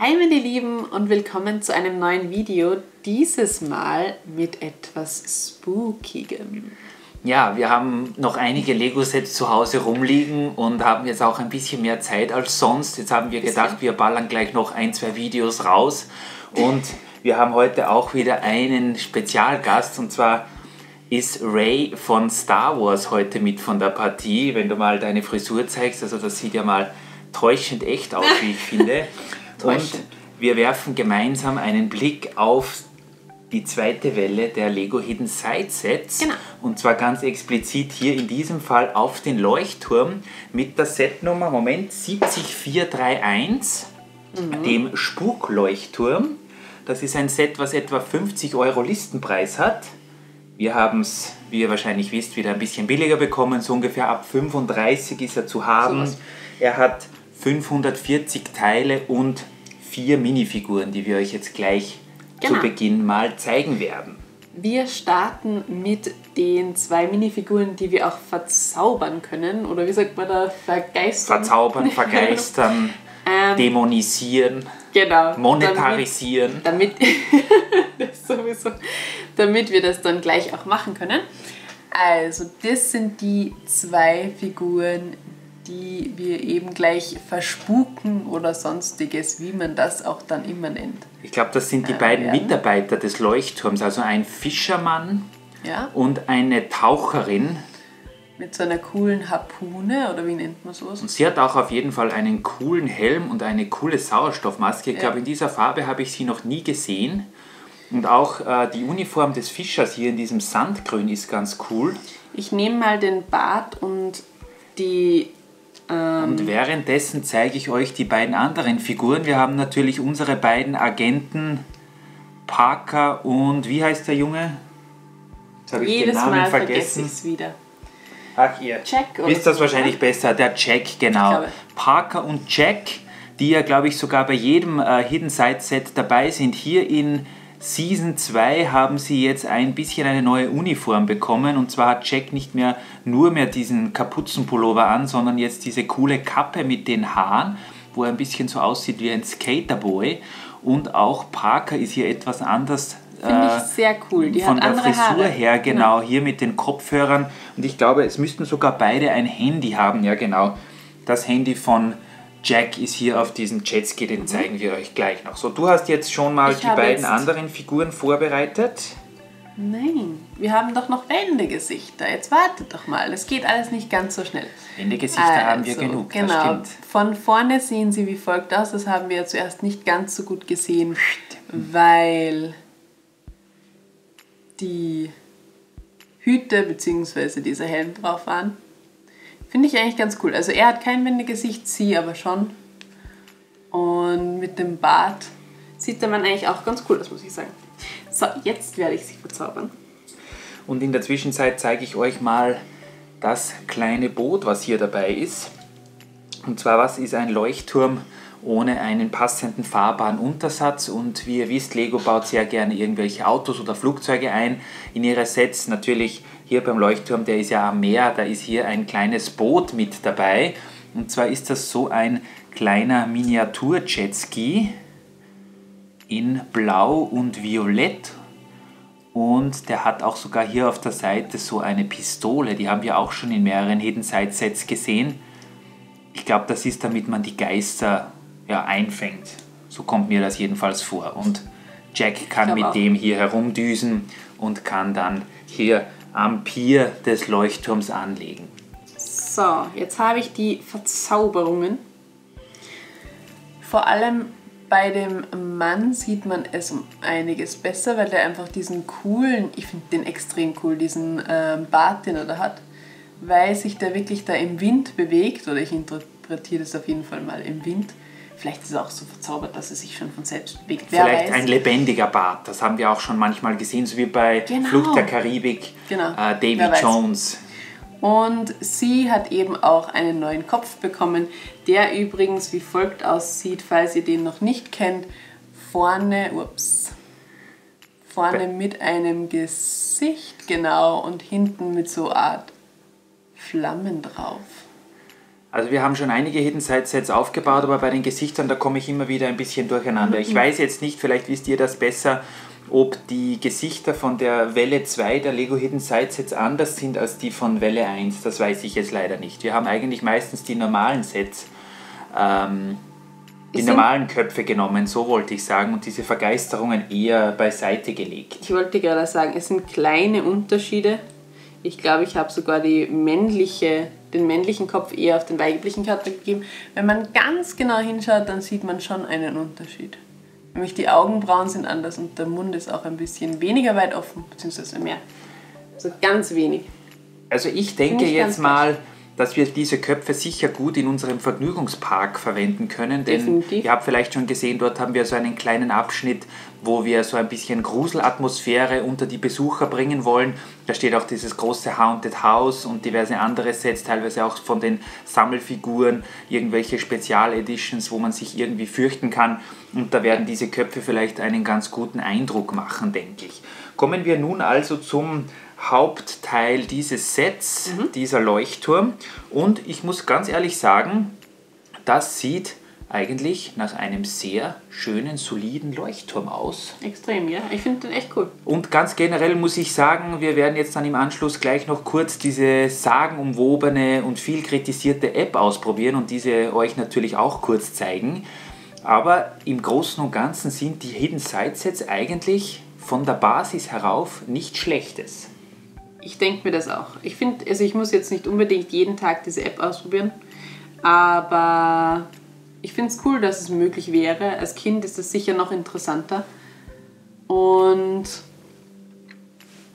Hi meine Lieben und willkommen zu einem neuen Video, dieses Mal mit etwas Spookigem. Ja, wir haben noch einige Lego-Sets zu Hause rumliegen und haben jetzt auch ein bisschen mehr Zeit als sonst. Jetzt haben wir gedacht, wir ballern gleich noch ein, zwei Videos raus. Und wir haben heute auch wieder einen Spezialgast, und zwar ist Rey von Star Wars heute mit von der Partie. Wenn du mal deine Frisur zeigst, also das sieht ja mal täuschend echt aus, wie ich finde. Und wir werfen gemeinsam einen Blick auf die zweite Welle der Lego Hidden Side Sets. Genau. Und zwar ganz explizit hier in diesem Fall auf den Leuchtturm mit der Setnummer, Moment, 70431, dem Spukleuchtturm. Das ist ein Set, was etwa 50 € Listenpreis hat. Wir haben es, wie ihr wahrscheinlich wisst, wieder ein bisschen billiger bekommen. So ungefähr ab 35 ist er zu haben. So Er hat 540 Teile und 4 Minifiguren, die wir euch jetzt gleich zu Beginn mal zeigen werden. Wir starten mit den 2 Minifiguren, die wir auch verzaubern können. Oder wie sagt man da? Vergeistern? Verzaubern, vergeistern, dämonisieren, genau, monetarisieren. Damit wir das dann gleich auch machen können. Also das sind die 2 Figuren, die wir eben gleich verspuken oder sonstiges, wie man das auch dann immer nennt. Ich glaube, das sind die beiden Mitarbeiter des Leuchtturms, also ein Fischermann und eine Taucherin. Mit so einer coolen Harpune, oder wie nennt man sowas? Und sie hat auch auf jeden Fall einen coolen Helm und eine coole Sauerstoffmaske. Ich glaube, in dieser Farbe habe ich sie noch nie gesehen. Und auch die Uniform des Fischers hier in diesem Sandgrün ist ganz cool. Ich nehme mal den Bart und die... Und währenddessen zeige ich euch die beiden anderen Figuren. Wir haben natürlich unsere beiden Agenten, Parker und wie heißt der Junge? Jetzt habe ich den Namen vergessen. Vergesse ich es wieder. Ach, ihr Jack, oder wisst das wahrscheinlich besser. Der Jack, genau. Parker und Jack, die ja, glaube ich, sogar bei jedem Hidden Side Set dabei sind. Hier in Season 2 haben sie jetzt ein bisschen eine neue Uniform bekommen, und zwar hat Jack nicht mehr nur diesen Kapuzenpullover an, sondern jetzt diese coole Kappe mit den Haaren, wo er ein bisschen so aussieht wie ein Skaterboy, und auch Parker ist hier etwas anders. Finde ich sehr cool. Die von hat der andere Frisur Haare. her, genau, hier mit den Kopfhörern, und ich glaube, es müssten sogar beide ein Handy haben, ja genau, das Handy von Jack ist hier auf diesem Jetski, den zeigen wir euch gleich noch. So, du hast jetzt schon mal die beiden anderen Figuren vorbereitet. Nein, wir haben doch noch Wendegesichter. Jetzt wartet doch mal, es geht alles nicht ganz so schnell. Wendegesichter haben wir genug, genau. Das stimmt. Von vorne sehen sie wie folgt aus. Das haben wir ja zuerst nicht ganz so gut gesehen, weil die Hüte bzw. dieser Helm drauf waren. Finde ich eigentlich ganz cool. Also er hat kein Wendegesicht, sie aber schon. Und mit dem Bart sieht der Mann eigentlich auch ganz cool aus, muss ich sagen. So, jetzt werde ich sie verzaubern. Und in der Zwischenzeit zeige ich euch mal das kleine Boot, was hier dabei ist. Und zwar, was ist ein Leuchtturm ohne einen passenden fahrbaren Untersatz? Und wie ihr wisst, Lego baut sehr gerne irgendwelche Autos oder Flugzeuge ein in ihre Sets. Natürlich hier beim Leuchtturm, der ist ja am Meer, da ist hier ein kleines Boot mit dabei. Und zwar ist das so ein kleiner Miniatur-Jetski in Blau und Violett. Und der hat auch sogar hier auf der Seite so eine Pistole. Die haben wir auch schon in mehreren Hidden Side Sets gesehen. Ich glaube, das ist, damit man die Geister einfängt. So kommt mir das jedenfalls vor. Und Jack kann mit dem hier herumdüsen und kann dann hier am Pier des Leuchtturms anlegen. So, jetzt habe ich die Verzauberungen. Vor allem bei dem Mann sieht man es um einiges besser, weil der einfach diesen coolen, ich finde den extrem cool, diesen Bart, den er da hat, weil sich der wirklich da im Wind bewegt, oder ich interpretiere das auf jeden Fall mal im Wind. Vielleicht ist es auch so verzaubert, dass es sich schon von selbst bewegt. Vielleicht ein lebendiger Bart, das haben wir auch schon manchmal gesehen, so wie bei Flug der Karibik, Davy Jones. Und sie hat eben auch einen neuen Kopf bekommen, der übrigens wie folgt aussieht, falls ihr den noch nicht kennt. Vorne mit einem Gesicht, genau, und hinten mit so Art Flammen drauf. Also wir haben schon einige Hidden Side Sets aufgebaut, aber bei den Gesichtern, da komme ich immer wieder ein bisschen durcheinander. Ich weiß jetzt nicht, vielleicht wisst ihr das besser, ob die Gesichter von der Welle 2 der Lego Hidden Side Sets anders sind als die von Welle 1. Das weiß ich jetzt leider nicht. Wir haben eigentlich meistens die normalen Sets, die normalen Köpfe genommen, so wollte ich sagen, und diese Vergeisterungen eher beiseite gelegt. Ich wollte gerade sagen, es sind kleine Unterschiede. Ich glaube, ich habe sogar den männlichen Kopf eher auf den weiblichen Charakter gegeben. Wenn man ganz genau hinschaut, dann sieht man schon einen Unterschied. Nämlich die Augenbrauen sind anders und der Mund ist auch ein bisschen weniger weit offen, beziehungsweise mehr. Also ganz wenig. Also ich denke jetzt mal, dass wir diese Köpfe sicher gut in unserem Vergnügungspark verwenden können. Denn Definitiv. ihr habt vielleicht schon gesehen, dort haben wir so einen kleinen Abschnitt, wo wir so ein bisschen Gruselatmosphäre unter die Besucher bringen wollen. Da steht auch dieses große Haunted House und diverse andere Sets, teilweise auch von den Sammelfiguren, irgendwelche Spezialeditions, wo man sich irgendwie fürchten kann. Und da werden diese Köpfe vielleicht einen ganz guten Eindruck machen, denke ich. Kommen wir nun also zum Hauptteil dieses Sets, dieser Leuchtturm. Und ich muss ganz ehrlich sagen, das sieht eigentlich nach einem sehr schönen, soliden Leuchtturm aus. Extrem, ja. Ich finde den echt cool. Und ganz generell muss ich sagen, wir werden jetzt dann im Anschluss gleich noch kurz diese sagenumwobene und viel kritisierte App ausprobieren und diese euch natürlich auch kurz zeigen. Aber im Großen und Ganzen sind die Hidden Side Sets eigentlich von der Basis herauf nichts Schlechtes. Ich denke mir das auch. Ich finde, also ich muss jetzt nicht unbedingt jeden Tag diese App ausprobieren, aber ich finde es cool, dass es möglich wäre. Als Kind ist es sicher noch interessanter. Und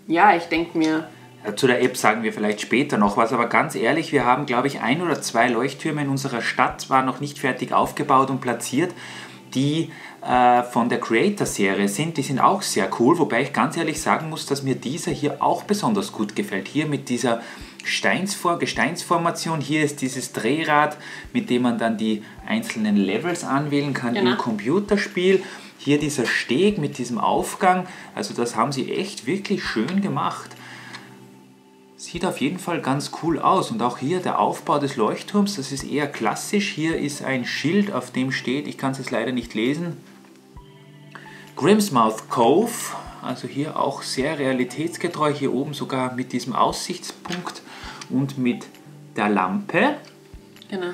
ja, ich denke mir... Zu der App sagen wir vielleicht später noch was, aber ganz ehrlich, wir haben, glaube ich, 1 oder 2 Leuchttürme in unserer Stadt, waren noch nicht fertig aufgebaut und platziert, die von der Creator-Serie sind. Die sind auch sehr cool, wobei ich ganz ehrlich sagen muss, dass mir dieser hier auch besonders gut gefällt. Hier mit dieser Gesteinsformation, hier ist dieses Drehrad, mit dem man dann die einzelnen Levels anwählen kann im Computerspiel. Hier dieser Steg mit diesem Aufgang, also das haben sie echt wirklich schön gemacht. Sieht auf jeden Fall ganz cool aus und auch hier der Aufbau des Leuchtturms, das ist eher klassisch. Hier ist ein Schild, auf dem steht, ich kann es jetzt leider nicht lesen, Grimsmouth Cove, also hier auch sehr realitätsgetreu, hier oben sogar mit diesem Aussichtspunkt und mit der Lampe. Genau.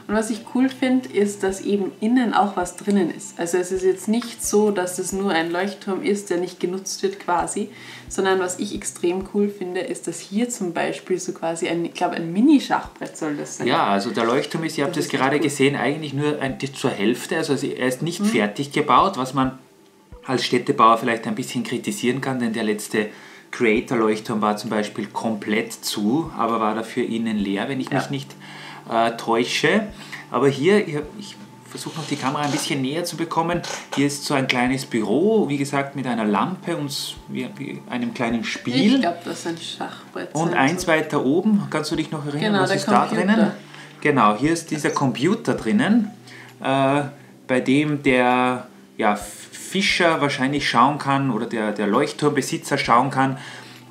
Und was ich cool finde, ist, dass eben innen auch was drinnen ist. Also es ist jetzt nicht so, dass es nur ein Leuchtturm ist, der nicht genutzt wird quasi, sondern was ich extrem cool finde, ist, dass hier zum Beispiel so quasi ich glaube ein Mini-Schachbrett soll das sein. Ja, also der Leuchtturm ist, ihr habt es gerade gesehen, eigentlich nur zur Hälfte, also er ist nicht fertig gebaut, was man als Städtebauer vielleicht ein bisschen kritisieren kann, denn der letzte Creator-Leuchtturm war zum Beispiel komplett zu, aber war dafür innen leer, wenn ich mich nicht täusche. Aber hier, ich versuche noch die Kamera ein bisschen näher zu bekommen, hier ist so ein kleines Büro, wie gesagt mit einer Lampe und wie einem kleinen Spiel. Ich glaube, das ist ein Schachbrett. Und eins weiter oben, kannst du dich noch erinnern, genau, was ist da drinnen? Genau, hier ist dieser Computer drinnen, bei dem der Fischer wahrscheinlich schauen kann oder der Leuchtturmbesitzer schauen kann,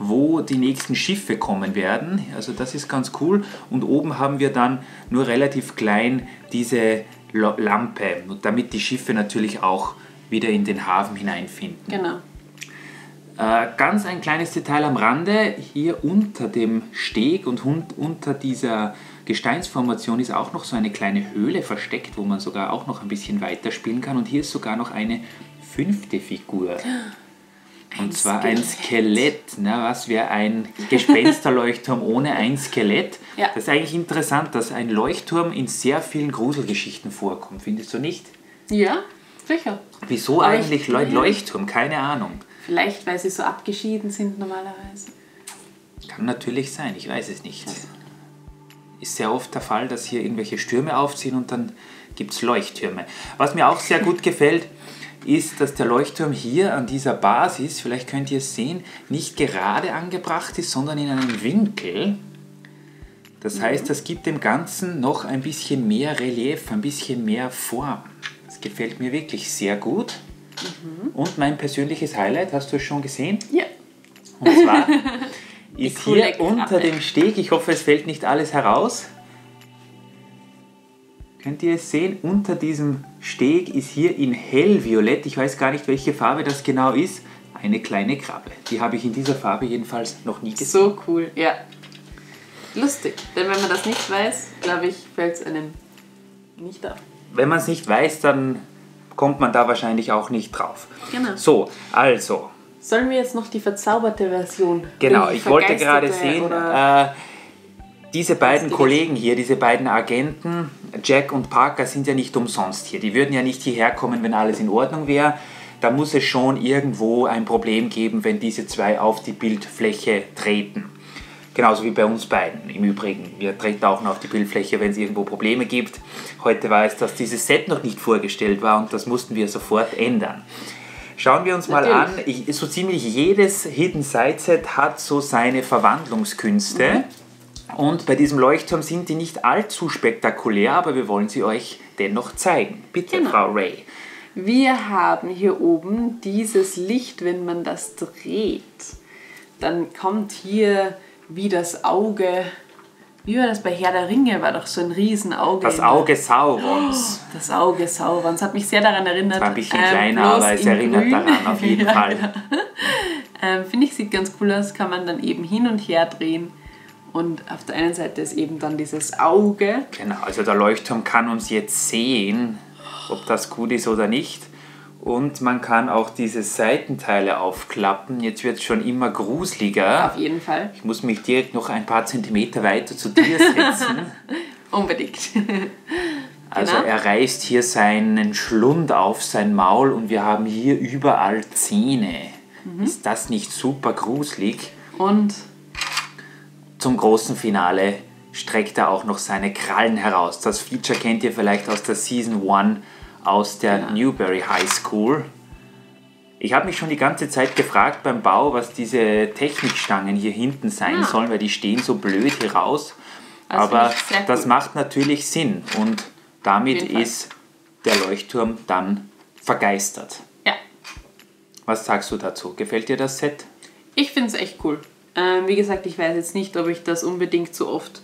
wo die nächsten Schiffe kommen werden. Also das ist ganz cool. Und oben haben wir dann nur relativ klein diese Lampe, damit die Schiffe natürlich auch wieder in den Hafen hineinfinden. Genau. Ganz ein kleines Detail am Rande, hier unter dem Steg und unter dieser Gesteinsformation ist auch noch so eine kleine Höhle versteckt, wo man sogar auch noch ein bisschen weiterspielen kann. Und hier ist sogar noch eine 5. Figur. Und zwar ein Skelett. Na, was wäre ein Gespensterleuchtturm ohne ein Skelett? Ja. Das ist eigentlich interessant, dass ein Leuchtturm in sehr vielen Gruselgeschichten vorkommt. Findest du nicht? Ja, sicher. Wieso eigentlich Leuchtturm? Keine Ahnung. Vielleicht, weil sie so abgeschieden sind normalerweise. Kann natürlich sein, ich weiß es nicht. Ist sehr oft der Fall, dass hier irgendwelche Stürme aufziehen und dann gibt es Leuchttürme. Was mir auch sehr gut gefällt, ist, dass der Leuchtturm hier an dieser Basis, vielleicht könnt ihr es sehen, nicht gerade angebracht ist, sondern in einem Winkel. Das heißt, das gibt dem Ganzen noch ein bisschen mehr Relief, ein bisschen mehr Form. Das gefällt mir wirklich sehr gut. Und mein persönliches Highlight, hast du es schon gesehen? Ja. Und zwar ist hier unter dem Steg, ich hoffe, es fällt nicht alles heraus, Könnt ihr es sehen? Unter diesem Steg ist hier in hellviolett, ich weiß gar nicht, welche Farbe das genau ist, eine kleine Krabbe. Die habe ich in dieser Farbe jedenfalls noch nie gesehen. So cool, ja. Lustig, denn wenn man das nicht weiß, glaube ich, fällt es einem nicht auf. Wenn man es nicht weiß, dann kommt man da wahrscheinlich auch nicht drauf. Genau. So, also. Sollen wir jetzt noch die verzauberte Version? Genau, Die ich wollte gerade vergeisterte sehen, diese beiden Kollegen hier, diese beiden Agenten, Jack und Parker, sind ja nicht umsonst hier. Die würden ja nicht hierher kommen, wenn alles in Ordnung wäre. Da muss es schon irgendwo ein Problem geben, wenn diese zwei auf die Bildfläche treten. Genauso wie bei uns beiden im Übrigen. Wir treten auch noch auf die Bildfläche, wenn es irgendwo Probleme gibt. Heute war es, dass dieses Set noch nicht vorgestellt war und das mussten wir sofort ändern. Schauen wir uns mal an, so ziemlich jedes Hidden Side Set hat so seine Verwandlungskünste. Und bei diesem Leuchtturm sind die nicht allzu spektakulär, aber wir wollen sie euch dennoch zeigen. Bitte, genau. Frau Ray. Wir haben hier oben dieses Licht, wenn man das dreht. Dann kommt hier wie das Auge, wie war das bei Herr der Ringe, war doch so ein Riesenauge. Das Auge Saurons. Das Auge Saurons, hat mich sehr daran erinnert. Das war ein bisschen kleiner, aber es erinnert daran auf jeden Fall. Ja. Finde ich, sieht ganz cool aus, kann man dann eben hin und her drehen. Und auf der einen Seite ist eben dann dieses Auge. Genau, also der Leuchtturm kann uns jetzt sehen, ob das gut ist oder nicht. Und man kann auch diese Seitenteile aufklappen. Jetzt wird es schon immer gruseliger. Auf jeden Fall. Ich muss mich direkt noch ein paar Zentimeter weiter zu dir setzen. Unbedingt. Also er reißt hier seinen Schlund auf, sein Maul, und wir haben hier überall Zähne. Ist das nicht super gruselig? Und zum großen Finale streckt er auch noch seine Krallen heraus. Das Feature kennt ihr vielleicht aus der Season 1 aus der Newberry High School. Ich habe mich schon die ganze Zeit gefragt beim Bau, was diese Technikstangen hier hinten sein sollen, weil die stehen so blöd hier raus. Aber das macht natürlich Sinn und damit ist der Leuchtturm dann vergeistert. Ja. Was sagst du dazu? Gefällt dir das Set? Ich finde es echt cool. Wie gesagt, ich weiß jetzt nicht, ob ich das unbedingt so oft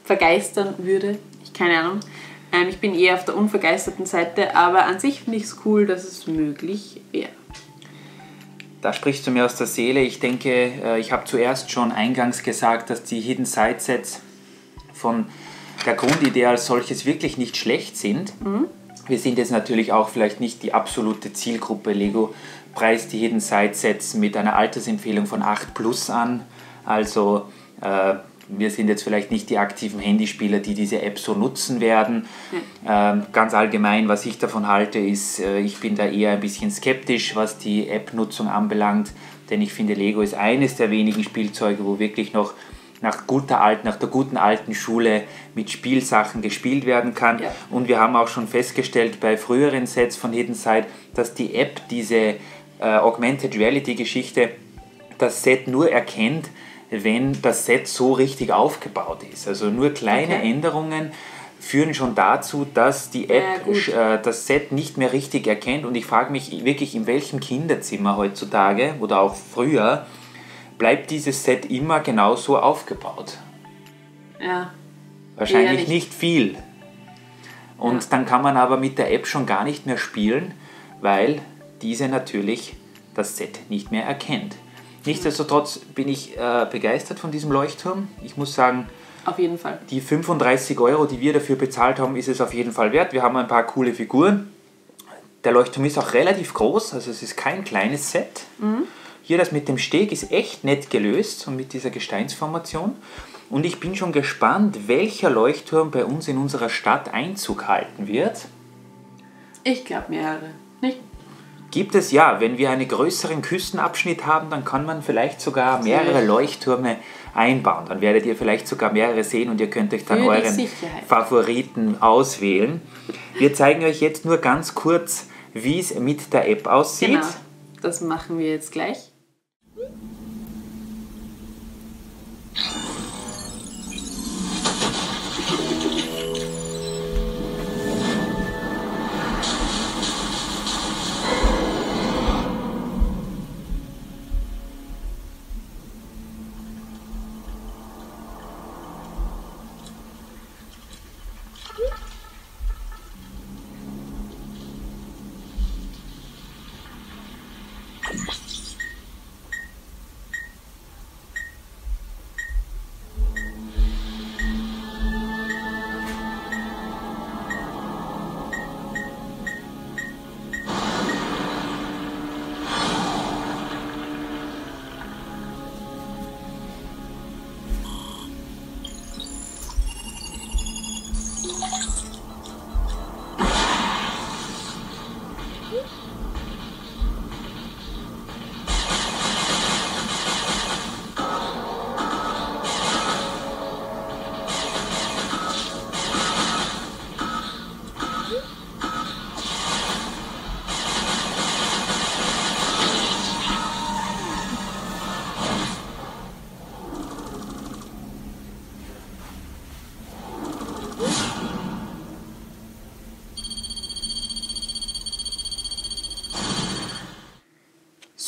vergeistern würde. Keine Ahnung. Ich bin eher auf der unvergeisterten Seite, aber an sich finde ich es cool, dass es möglich wäre. Da sprichst du mir aus der Seele. Ich denke, ich habe zuerst schon eingangs gesagt, dass die Hidden Side Sets von der Grundidee als solches wirklich nicht schlecht sind. Wir sind jetzt natürlich auch vielleicht nicht die absolute Zielgruppe. Lego preist die Hidden Side Sets mit einer Altersempfehlung von 8+ an. Also wir sind jetzt vielleicht nicht die aktiven Handyspieler, die diese App so nutzen werden. Ganz allgemein, was ich davon halte, ist, ich bin da eher ein bisschen skeptisch, was die App-Nutzung anbelangt. Denn ich finde, Lego ist eines der wenigen Spielzeuge, wo wirklich noch nach der guten alten Schule mit Spielsachen gespielt werden kann. Ja. Und wir haben auch schon festgestellt bei früheren Sets von Hidden Side, dass die App diese Augmented Reality Geschichte, das Set nur erkennt, wenn das Set so richtig aufgebaut ist. Also nur kleine Änderungen führen schon dazu, dass die App das Set nicht mehr richtig erkennt. Und ich frage mich wirklich, in welchem Kinderzimmer heutzutage oder auch früher bleibt dieses Set immer genauso aufgebaut? Ja. Wahrscheinlich nicht viel. Und dann kann man aber mit der App schon gar nicht mehr spielen, weil diese natürlich das Set nicht mehr erkennt. Nichtsdestotrotz bin ich begeistert von diesem Leuchtturm. Ich muss sagen, auf jeden Fall. Die 35 €, die wir dafür bezahlt haben, ist es auf jeden Fall wert. Wir haben ein paar coole Figuren. Der Leuchtturm ist auch relativ groß, also es ist kein kleines Set. Hier das mit dem Steg ist echt nett gelöst und mit dieser Gesteinsformation. Und ich bin schon gespannt, welcher Leuchtturm bei uns in unserer Stadt Einzug halten wird. Ich glaube mehrere. Nicht? Gibt es ja, wenn wir einen größeren Küstenabschnitt haben, dann kann man vielleicht sogar mehrere Leuchttürme einbauen. Dann werdet ihr vielleicht sogar mehrere sehen und ihr könnt euch dann euren Favoriten auswählen. Wir zeigen euch jetzt nur ganz kurz, wie es mit der App aussieht. Genau, das machen wir jetzt gleich.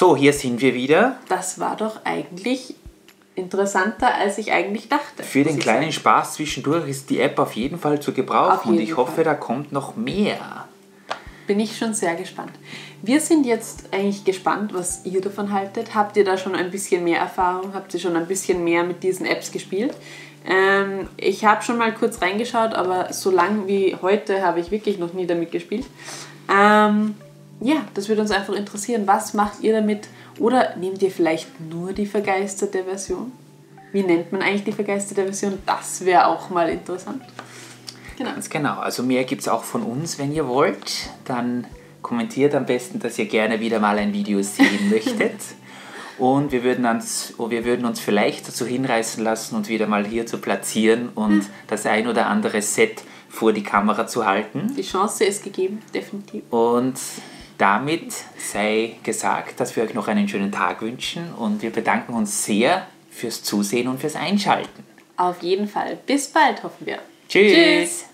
So, hier sind wir wieder. Das war doch eigentlich interessanter, als ich eigentlich dachte. Für den kleinen Spaß zwischendurch ist die App auf jeden Fall zu gebrauchen und ich hoffe, da kommt noch mehr. Bin ich schon sehr gespannt. Wir sind jetzt eigentlich gespannt, was ihr davon haltet. Habt ihr da schon ein bisschen mehr Erfahrung? Habt ihr schon ein bisschen mehr mit diesen Apps gespielt? Ich habe schon mal kurz reingeschaut, aber so lang wie heute habe ich wirklich noch nie damit gespielt. Ja, das würde uns einfach interessieren. Was macht ihr damit? Oder nehmt ihr vielleicht nur die vergeisterte Version? Wie nennt man eigentlich die vergeisterte Version? Das wäre auch mal interessant. Genau. Ganz genau. Also mehr gibt es auch von uns, wenn ihr wollt. Dann kommentiert am besten, dass ihr gerne wieder mal ein Video sehen möchtet. Und wir würden uns vielleicht dazu hinreißen lassen, uns wieder mal hier zu platzieren und das ein oder andere Set vor die Kamera zu halten. Die Chance ist gegeben, definitiv. Und damit sei gesagt, dass wir euch noch einen schönen Tag wünschen und wir bedanken uns sehr fürs Zusehen und fürs Einschalten. Auf jeden Fall. Bis bald, hoffen wir. Tschüss.